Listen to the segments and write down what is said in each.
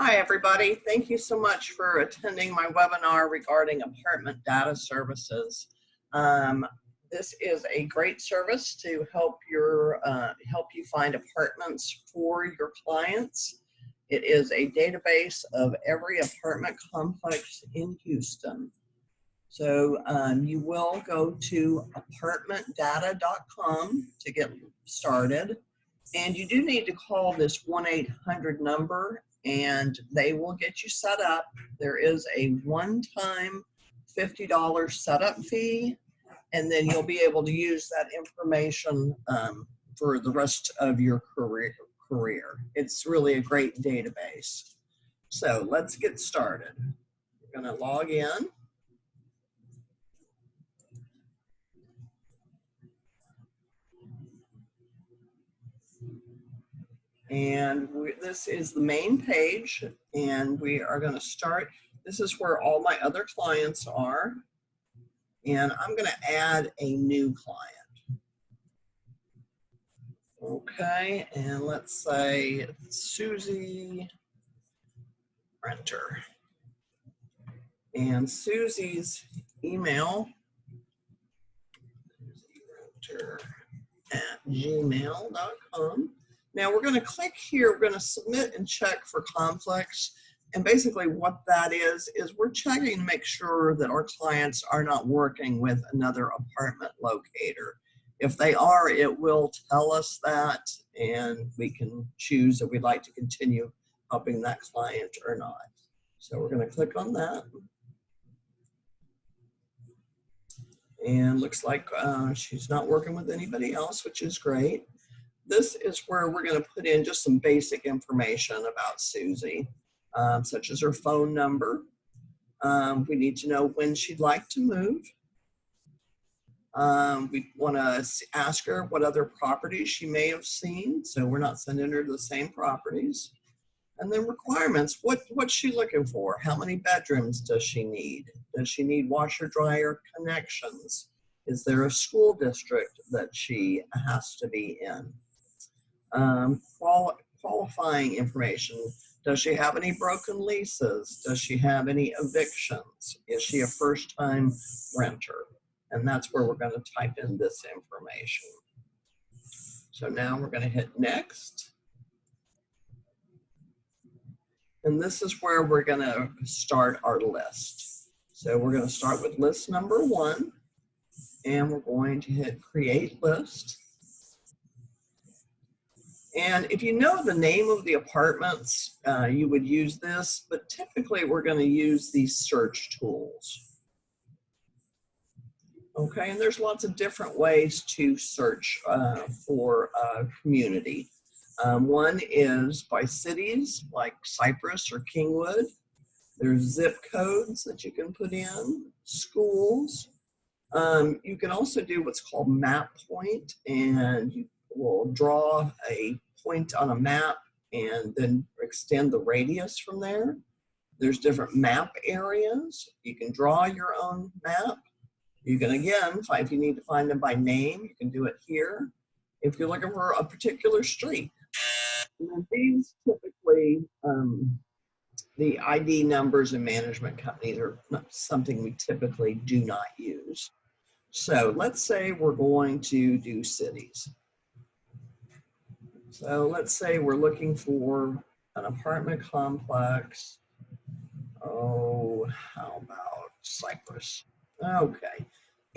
Hi, everybody. Thank you so much for attending my webinar regarding apartment data services. This is a great service to help you find apartments for your clients. It is a database of every apartment complex in Houston. So you will go to apartmentdata.com to get started. And you do need to call this 1-800 number and they will get you set up. There is a one-time $50 setup fee, and then you'll be able to use that information for the rest of your career. It's really a great database. So let's get started. We're going to log in. And this is the main page, and we are going to start. This is where all my other clients are, and I'm going to add a new client. Okay, and let's say Susie Renter. And Susie's email, susierenter@gmail.com. Now we're going to click here, we're going to submit and check for conflicts. And basically what that is we're checking to make sure that our clients are not working with another apartment locator. If they are, it will tell us that, and we can choose if we'd like to continue helping that client or not. So we're going to click on that. And looks like she's not working with anybody else, which is great. This is where we're going to put in just some basic information about Susie, such as her phone number. We need to know when she'd like to move. We want to ask her what other properties she may have seen, so we're not sending her to the same properties. And then requirements, what's she looking for? How many bedrooms does she need? Does she need washer dryer connections? Is there a school district that she has to be in? Qualifying information. Does she have any broken leases? Does she have any evictions? Is she a first-time renter? And that's where we're going to type in this information. So now we're going to hit next. And this is where we're going to start our list. So we're going to start with list number 1, and we're going to hit create list. And if you know the name of the apartments, you would use this, but typically we're going to use these search tools. Okay, and there's lots of different ways to search for a community. One is by cities, like Cypress or Kingwood. There's zip codes that you can put in, schools. You can also do what's called map point, and you will draw a point on a map and then extend the radius from there. There's different map areas. You can draw your own map. You can, again, if you need to find them by name, you can do it here. If you're looking for a particular street. And then these typically, the ID numbers in management companies are not something we typically do not use. So let's say we're going to do cities. So let's say we're looking for an apartment complex. Oh, how about Cypress? Okay.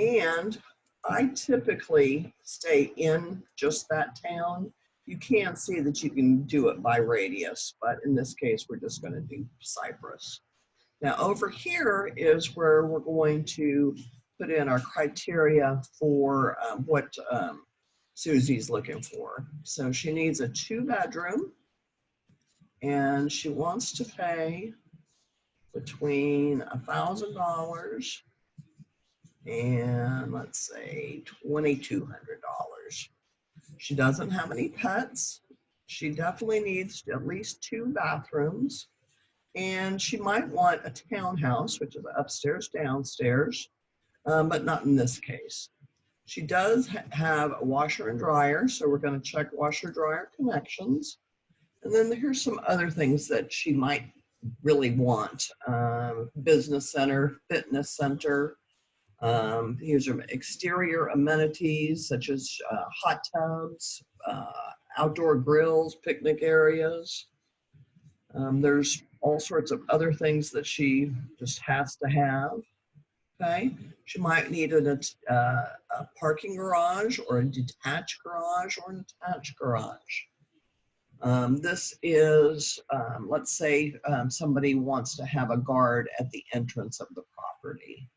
And I typically stay in just that town. You can see that you can do it by radius, but in this case, we're just going to do Cypress. Now over here is where we're going to put in our criteria for what Susie's looking for. So she needs a 2-bedroom, and she wants to pay between $1,000 and let's say $2,200. She doesn't have any pets. She definitely needs at least 2 bathrooms, and she might want a townhouse, which is upstairs, downstairs, but not in this case. She does have a washer and dryer, so we're going to check washer dryer connections. And then here's some other things that she might really want. Business center, fitness center. Here's some exterior amenities such as hot tubs, outdoor grills, picnic areas. There's all sorts of other things that she just has to have. Okay, she might need a parking garage or a detached garage or an attached garage. This is, let's say somebody wants to have a guard at the entrance of the property.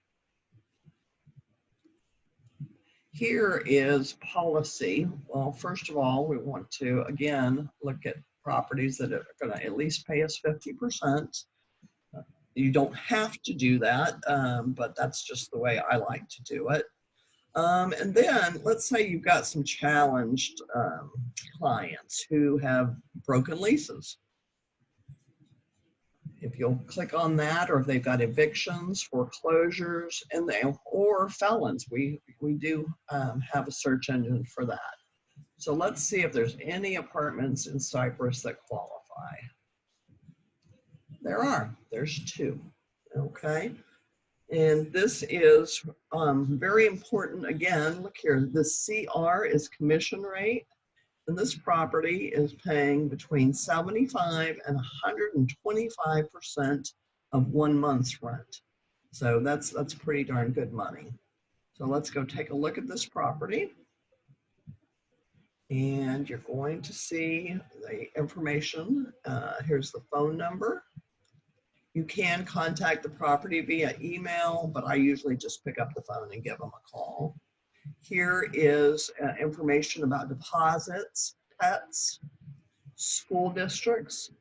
Here is policy. Well, first of all, we want to, again, look at properties that are going to at least pay us 50%. You don't have to do that, but that's just the way I like to do it. And then let's say you've got some challenged clients who have broken leases. If you'll click on that, or if they've got evictions, foreclosures, and or felons, we do have a search engine for that. So let's see if there's any apartments in Cypress that qualify. There are. There's 2. Okay. And this is very important. Again, look here. The CR is commission rate. And this property is paying between 75 and 125% of 1 month's rent. So that's pretty darn good money. So let's go take a look at this property. And you're going to see the information. Here's the phone number. You can contact the property via email, but I usually just pick up the phone and give them a call. Here is information about deposits, pets, school districts.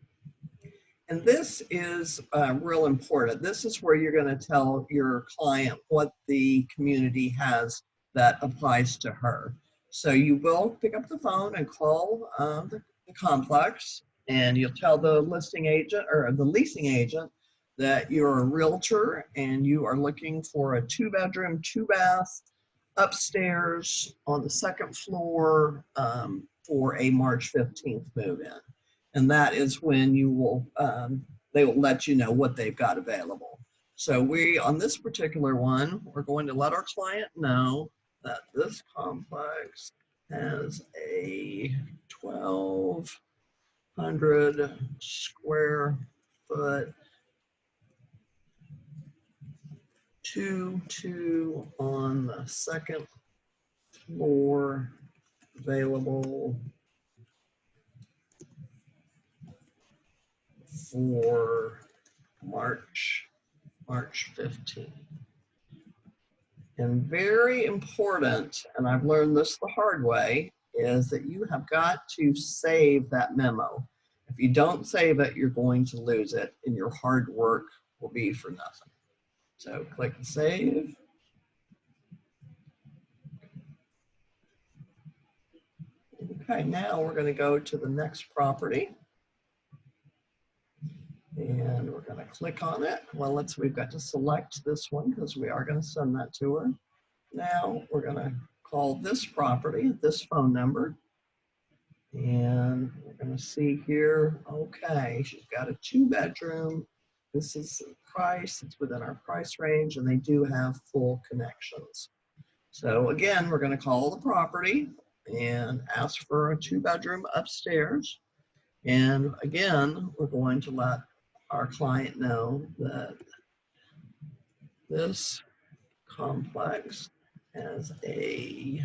And this is real important. This is where you're going to tell your client what the community has that applies to her. So you will pick up the phone and call the complex, and you'll tell the listing agent or the leasing agent that you're a realtor and you are looking for a 2-bedroom, 2-bath upstairs on the 2nd floor for a March 15th move-in. And that is when you will, they will let you know what they've got available. So on this particular one, we're going to let our client know that this complex has a 1,200 square foot 2 on the 2nd floor available for March 15th. And very important, and I've learned this the hard way, is that you have got to save that memo. If you don't save it, you're going to lose it, and your hard work will be for nothing. So click save. Okay, now we're going to go to the next property. And we're going to click on it. Well, we've got to select this one because we are going to send that to her. Now we're going to call this property, this phone number. And we're going to see here, okay, she's got a 2-bedroom. This is the price, it's within our price range, and they do have full connections. So again, we're going to call the property and ask for a 2-bedroom upstairs. And again, we're going to let our client know that this complex has a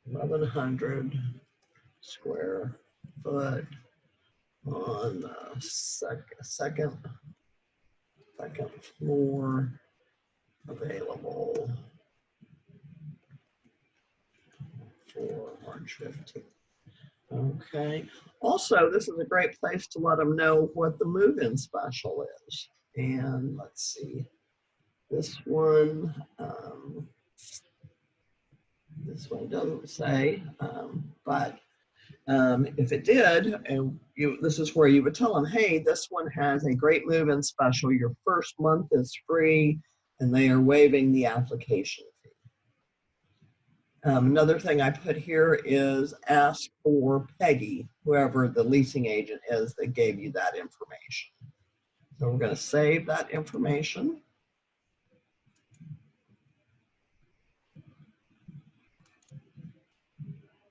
1,100 square foot on the second floor available for March 15th. Okay. Also, this is a great place to let them know what the move-in special is. And let's see, this one doesn't say, but if it did, and this is where you would tell them, hey, this one has a great move-in special. Your first month is free, and they are waiving the application fee. Another thing I put here is ask for Peggy, whoever the leasing agent is that gave you that information. So we're going to save that information.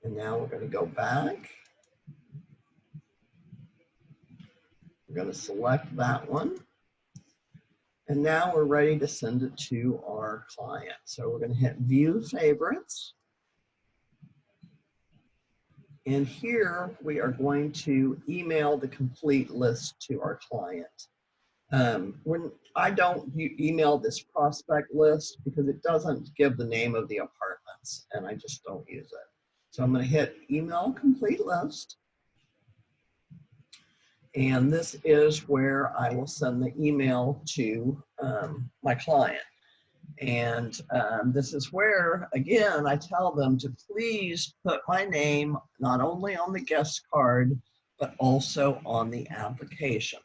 And now we're going to go back. We're going to select that one. And now we're ready to send it to our client. So we're going to hit View Favorites. And here we are going to email the complete list to our client. When I don't email this prospect list because it doesn't give the name of the apartments, and I just don't use it. So I'm going to hit Email Complete List. And this is where I will send the email to my client. And this is where, again, I tell them to please put my name not only on the guest card, but also on the application.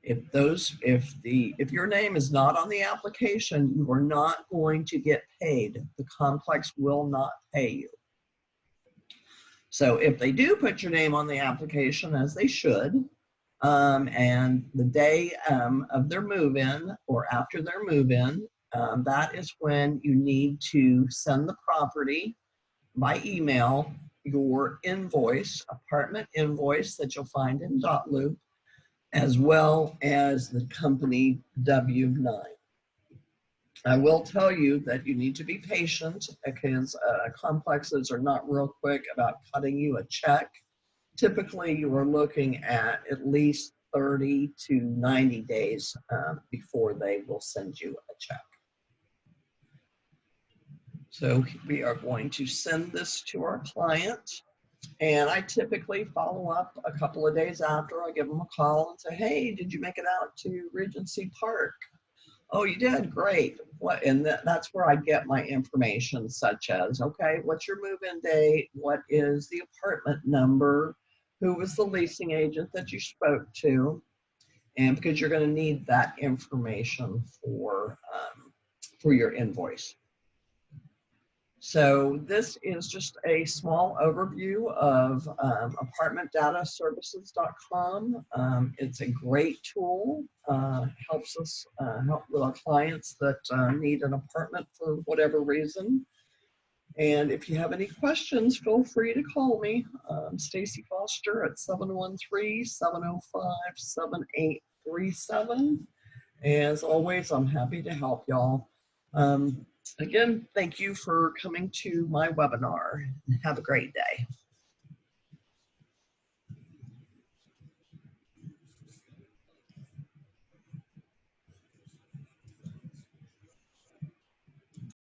If your name is not on the application, you are not going to get paid. The complex will not pay you. So if they do put your name on the application, as they should, and the day of their move-in or after their move-in, that is when you need to send the property by email, your invoice, apartment invoice that you'll find in dotloop, as well as the company W-9. I will tell you that you need to be patient because complexes are not real quick about cutting you a check. Typically, you are looking at least 30 to 90 days before they will send you a check. So we are going to send this to our client. And I typically follow up a couple of days after. I give them a call and say, hey, did you make it out to Regency Park? Oh, you did? Great. What? And that's where I get my information, such as, okay, what's your move-in date? What is the apartment number? Who was the leasing agent that you spoke to? And because you're going to need that information for your invoice. So this is just a small overview of apartmentdataservices.com. It's a great tool, helps us help with our clients that need an apartment for whatever reason. And if you have any questions, feel free to call me, Stacy Foster at 713-705-7837. As always, I'm happy to help y'all. Again, thank you for coming to my webinar. Have a great day.